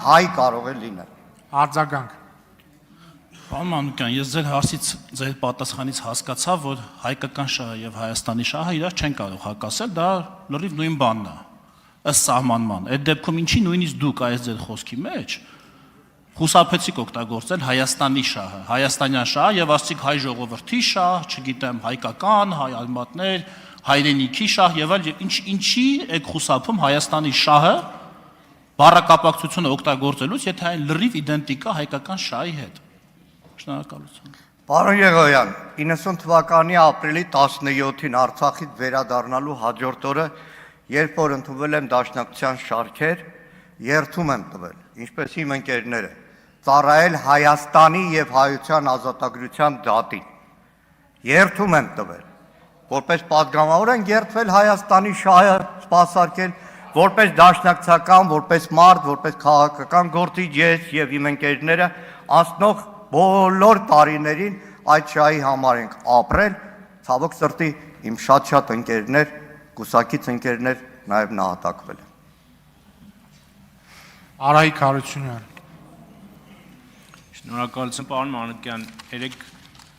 հայ կարող է լինել։ Արձագանք։ Պարոն Մանուկյան, ես ձեր հարցից, ձեր պատասխանից հասկացա, որ հայկական շահը եւ Հայաստանի շահը իրար չեն կարող հակասել, դա լրիվ նույն բանն է, ըստ սահմանման։ Այդ դեպքում ինչի նույնիսկ դուք այս ձեր խոսքի մեջ խուսափեցիք օգտագործել Հայաստանի շահը, հայաստանյան շահը եւ ասցիք հայ ժողովրդի շահ, չգիտեմ, հայկական, հայ արմատներ, հայրենիքի շահ եւ այլ, ինչի եք խուսափում Հայաստանի շահը բառակապակցությունը օգտագործելուց, եթե այն լրիվ իդենտիկ է հայկական շահի հետ։ Շնորհակալություն։ Պարոն Եղոյան, 90 թվականի ապրիլի 17-ին Արցախից վերադառնալու հաջորդ օրը, երբ որ ընդունվել եմ դաշնակցության շարքեր, երդում եմ տվել, ինչպես իմ ընկերները, ծառայել Հայաստանի եւ հայության ազատագրության դատին։ Երդում եմ տվել, որպես պատգամավոր են երդվել Հայաստանի շահը սպասարկել, որպես դաշնակցական, որպես մարդ, որպես քաղաքական գործիչ ես եւ իմ ընկերները անցնող բոլոր տարիներին այդ շահի համար ենք ապրել, ցավոք սրտի իմ շատ ընկերներ, կուսակից ընկերներ նաև նահատակվել են։ Արայիկ Հարությունյան։ Շնորհակալություն, պարոն Մանուկյան, երեք